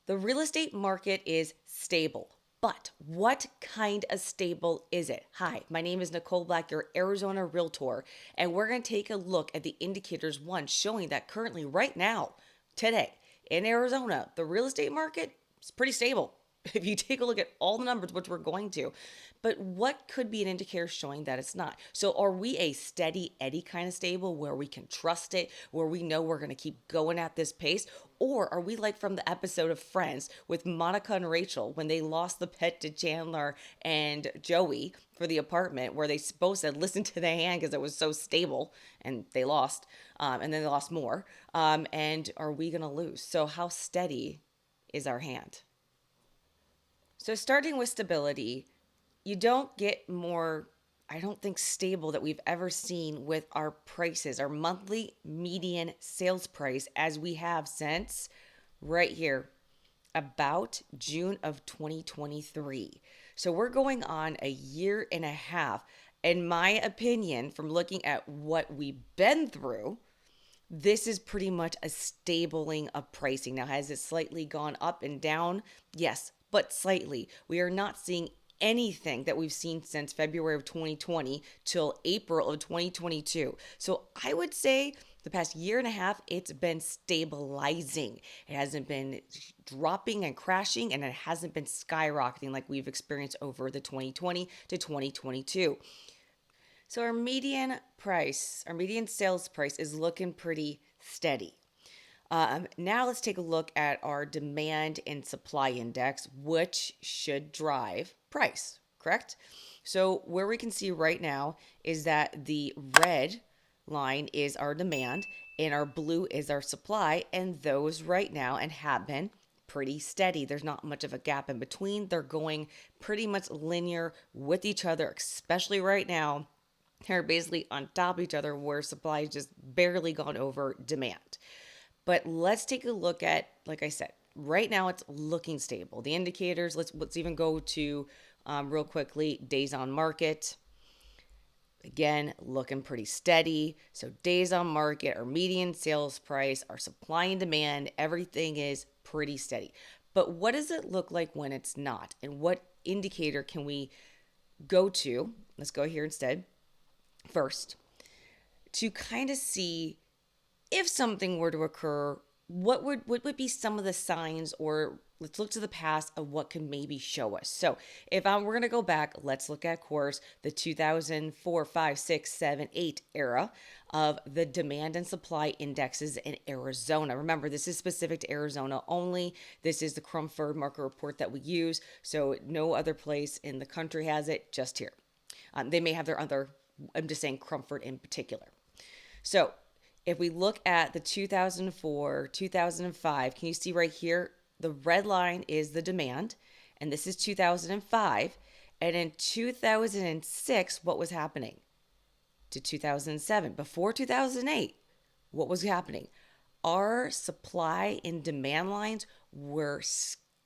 The real estate market is stable. But what kind of stable is it? Hi, my name is Nicole Black, your Arizona Realtor, and we're going to take a look at the indicators, one showing that currently, right now, today in Arizona, the real estate market is pretty stable. If you take a look at all the numbers, which we're going to, but what could be an indicator showing that it's not? So, are we a steady Eddie kind of stable where we can trust it, where we know we're going to keep going at this pace? Or are we like from the episode of Friends with Monica and Rachel when they lost the pet to Chandler and Joey for the apartment, where they both said, listen to the hand because it was so stable, and they lost, and then they lost more. And are we going to lose? So, how steady is our hand? So, starting with stability, you don't get more, I don't think, stable that we've ever seen with our prices, our monthly median sales price, as we have since right here, about June of 2023. So we're going on a year and a half. In my opinion, from looking at what we've been through, this is pretty much a stabling of pricing. Now, has it slightly gone up and down? Yes, but slightly. We are not seeing anything that we've seen since February of 2020 till April of 2022. So I would say the past year and a half, it's been stabilizing. It hasn't been dropping and crashing, and it hasn't been skyrocketing like we've experienced over the 2020 to 2022. So our median price, our median sales price is looking pretty steady. Now let's take a look at our demand and supply index, which should drive price, correct? So where we can see right now is that the red line is our demand and our blue is our supply, and those right now and have been pretty steady. There's not much of a gap in between. They're going pretty much linear with each other, especially right now. They're basically on top of each other where supply has just barely gone over demand. But let's take a look at, like I said, right now it's looking stable. The indicators, let's even go to real quickly, days on market. Again, looking pretty steady. So days on market, our median sales price, our supply and demand, everything is pretty steady. But what does it look like when it's not? And what indicator can we go to? Let's go here instead. First, to kind of see if something were to occur, what would be some of the signs, or let's look to the past of what can maybe show us. So we're going to go back, let's look at, of course, the 2004, 5, 6, 7, 8 era of the demand and supply indexes in Arizona. Remember, this is specific to Arizona only. This is the Crumford market report that we use. So no other place in the country has it, just here. They may have their other, I'm just saying Crumford in particular. So if we look at the 2004, 2005, can you see right here? The red line is the demand, and this is 2005. And in 2006, what was happening? To 2007, before 2008, what was happening? Our supply and demand lines were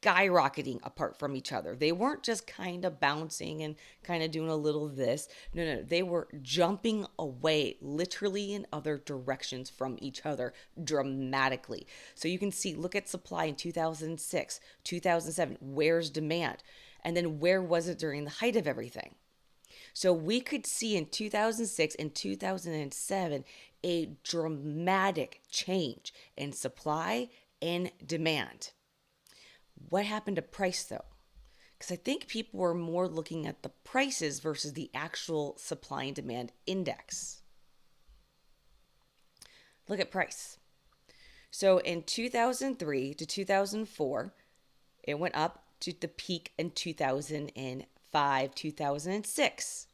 skyrocketing apart from each other. They weren't just kind of bouncing and kind of doing a little of this. No, they were jumping away literally in other directions from each other dramatically. So you can see, look at supply in 2006, 2007. Where's demand? And then where was it during the height of everything? So we could see in 2006 and 2007 a dramatic change in supply and demand. What happened to price though? Because I think people were more looking at the prices versus the actual supply and demand index. Look at price. So in 2003 to 2004, it went up to the peak in 2005, 2006.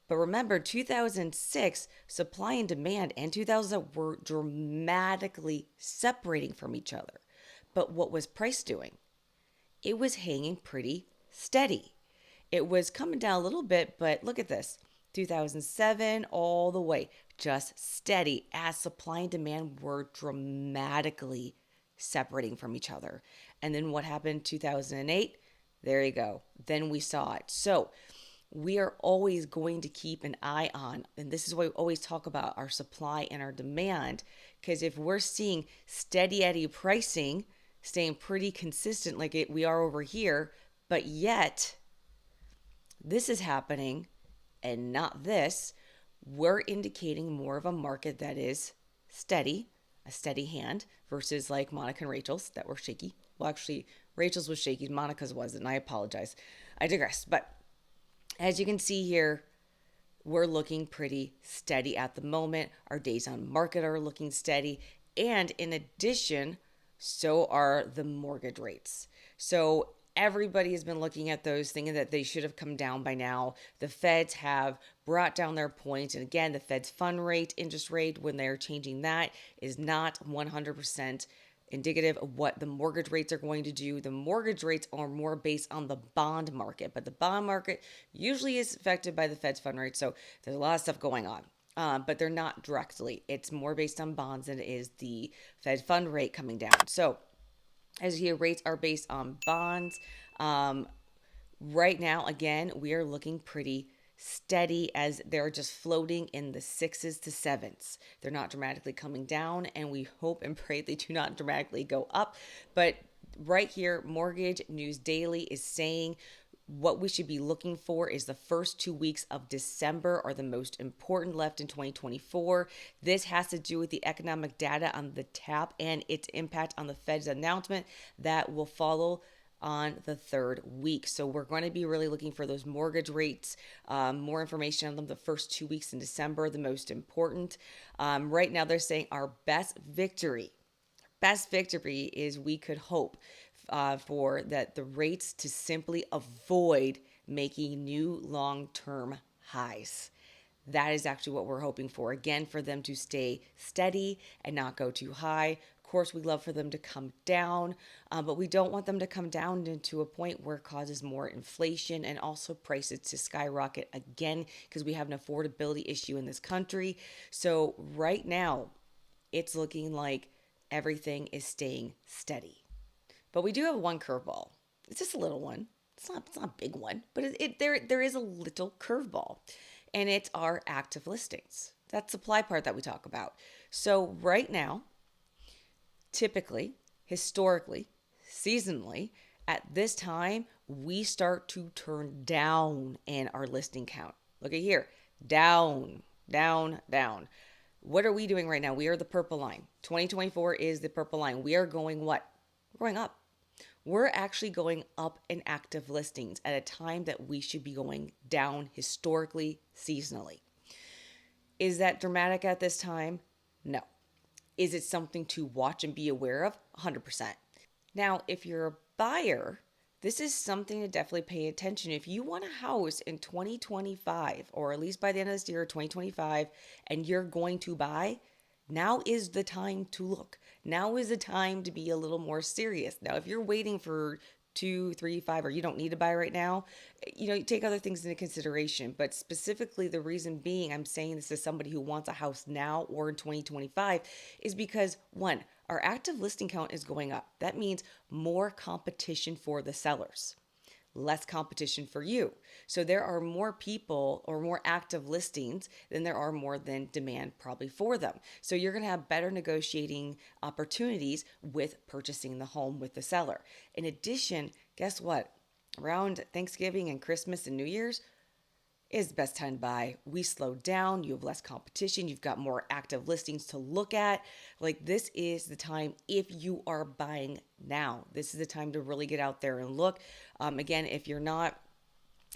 But remember, 2006, supply and demand and 2000 were dramatically separating from each other. But what was price doing? It was hanging pretty steady. It was coming down a little bit, but look at this. 2007 all the way, just steady as supply and demand were dramatically separating from each other. And then what happened in 2008? There you go. Then we saw it. So we are always going to keep an eye on, and this is why we always talk about our supply and our demand, because if we're seeing steady Eddie pricing, staying pretty consistent like we are over here, but yet this is happening and not this. We're indicating more of a market that is steady, a steady hand, versus like Monica and Rachel's that were shaky. Well, actually, Rachel's was shaky, Monica's wasn't. I apologize. I digress. But as you can see here, we're looking pretty steady at the moment. Our days on market are looking steady. And in addition, so are the mortgage rates. So everybody has been looking at those thinking that they should have come down by now. The feds have brought down their points. And again, the Fed's fund rate, interest rate, when they're changing that, is not 100% indicative of what the mortgage rates are going to do. The mortgage rates are more based on the bond market, but the bond market usually is affected by the Fed's fund rate. So there's a lot of stuff going on. But they're not directly. It's more based on bonds than it is the Fed fund rate coming down. So as you hear, rates are based on bonds. Right now, again, we are looking pretty steady as they're just floating in the 6s to 7s. They're not dramatically coming down, and we hope and pray they do not dramatically go up. But right here, Mortgage News Daily is saying what we should be looking for is the first 2 weeks of December are the most important left in 2024. This has to do with the economic data on the TAP and its impact on the Fed's announcement that will follow on the third week. So we're going to be really looking for those mortgage rates, more information on them the first 2 weeks in December, the most important. Right now they're saying our best victory is we could hope for that the rates to simply avoid making new long-term highs. That is actually what we're hoping for. Again, for them to stay steady and not go too high. Of course, we'd love for them to come down, but we don't want them to come down into a point where it causes more inflation and also prices to skyrocket again because we have an affordability issue in this country. So right now, it's looking like everything is staying steady. But we do have one curveball. It's just a little one. It's not a big one, but there is a little curveball, and it's our active listings. That supply part that we talk about. So right now, typically, historically, seasonally, at this time, we start to turn down in our listing count. Look at here, down, down, down. What are we doing right now? We are the purple line. 2024 is the purple line. We are going what? We're going up. We're actually going up in active listings at a time that we should be going down historically, seasonally. Is that dramatic at this time? No. Is it something to watch and be aware of? 100%. Now, if you're a buyer, this is something to definitely pay attention. If you want a house in 2025, or at least by the end of this year, 2025, and you're going to buy, now is the time to look. Now is the time to be a little more serious. Now, if you're waiting for 2, 3, 5, or you don't need to buy right now, you take other things into consideration. But specifically, the reason being I'm saying this as somebody who wants a house now or in 2025 is because, one, our active listing count is going up. That means more competition for the sellers, less competition for you. So there are more people or more active listings than there are more than demand probably for them. So you're going to have better negotiating opportunities with purchasing the home with the seller. In addition, guess what? Around Thanksgiving and Christmas and New Year's is the best time to buy. We slow down. You have less competition. You've got more active listings to look at. Like, this is the time if you are buying now. This is the time to really get out there and look. Again, if you're not,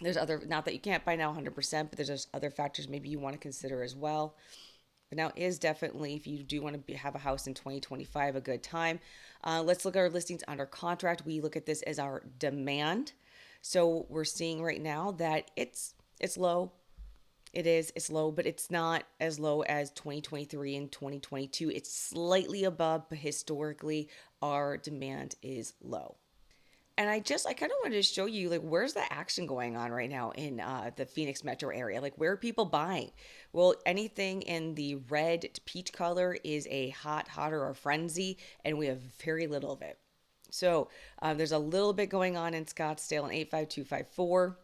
not that you can't buy now 100%, but there's just other factors maybe you want to consider as well. But now is definitely, if you do want to have a house in 2025, a good time. Let's look at our listings under contract. We look at this as our demand. So we're seeing right now that it's low. It's low, but it's not as low as 2023 and 2022. It's slightly above, but historically our demand is low. And I kind of wanted to show you, like, where's the action going on right now in the Phoenix metro area? Like, where are people buying? Well, anything in the red to peach color is a hotter, or frenzy, and we have very little of it. So there's a little bit going on in Scottsdale in 85254.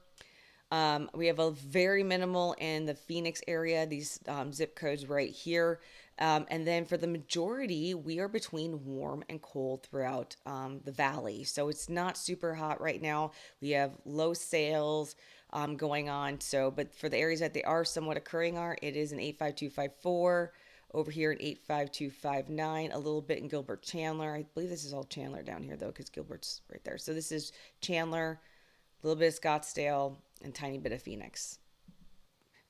We have a very minimal in the Phoenix area, these zip codes right here. And then for the majority, we are between warm and cold throughout the valley. So it's not super hot right now. We have low sales going on. So, but for the areas that they are somewhat occurring it is an 85254 over here in 85259, a little bit in Gilbert Chandler. I believe this is all Chandler down here though, because Gilbert's right there. So this is Chandler, a little bit of Scottsdale, and tiny bit of Phoenix.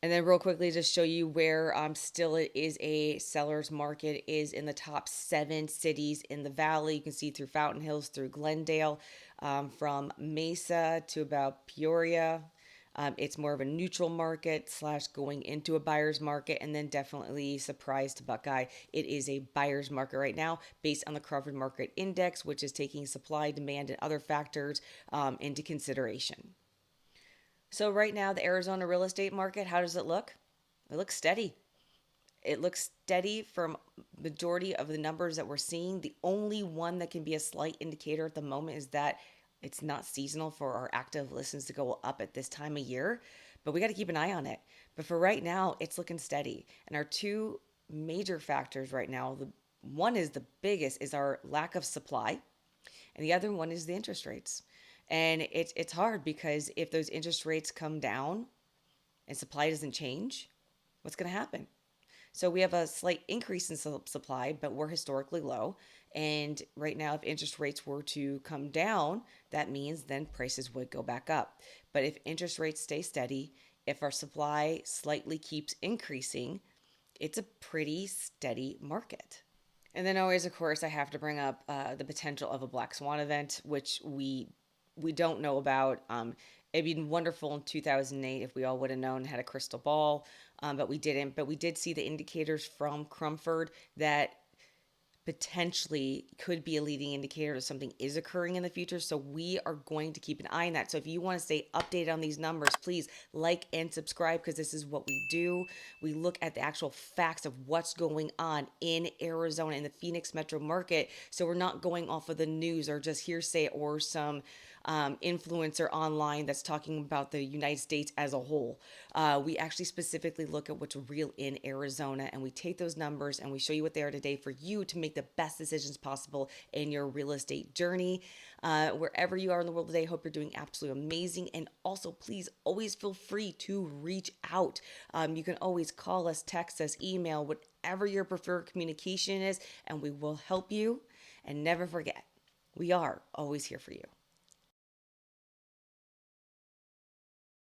And then real quickly, just show you where still it is a seller's market is in the top 7 cities in the valley. You can see through Fountain Hills, through Glendale, from Mesa to about Peoria. It's more of a neutral market slash going into a buyer's market, and then definitely surprise to Buckeye. It is a buyer's market right now based on the Crawford Market Index, which is taking supply, demand, and other factors into consideration. So right now, the Arizona real estate market, how does it look? It looks steady. It looks steady from majority of the numbers that we're seeing. The only one that can be a slight indicator at the moment is that it's not seasonal for our active listings to go up at this time of year, but we got to keep an eye on it. But for right now, it's looking steady. And our two major factors right now, the one is the biggest is our lack of supply, and the other one is the interest rates. And it's hard because if those interest rates come down and supply doesn't change, what's going to happen? So we have a slight increase in supply, but we're historically low. And right now, if interest rates were to come down, that means then prices would go back up. But if interest rates stay steady, if our supply slightly keeps increasing, it's a pretty steady market. And then always, of course, I have to bring up the potential of a black swan event, which we don't know about. It'd been wonderful in 2008 if we all would have known, had a crystal ball, but we didn't. But we did see the indicators from Crumford that potentially could be a leading indicator that something is occurring in the future. So we are going to keep an eye on that. So if you want to stay updated on these numbers, please like and subscribe, because this is what we do. We look at the actual facts of what's going on in Arizona, in the Phoenix metro market. So we're not going off of the news or just hearsay or some influencer online that's talking about the United States as a whole. We actually specifically look at what's real in Arizona, and we take those numbers and we show you what they are today for you to make the best decisions possible in your real estate journey. Wherever you are in the world today, hope you're doing absolutely amazing. And also, please always feel free to reach out. You can always call us, text us, email, whatever your preferred communication is, and we will help you. And never forget, we are always here for you.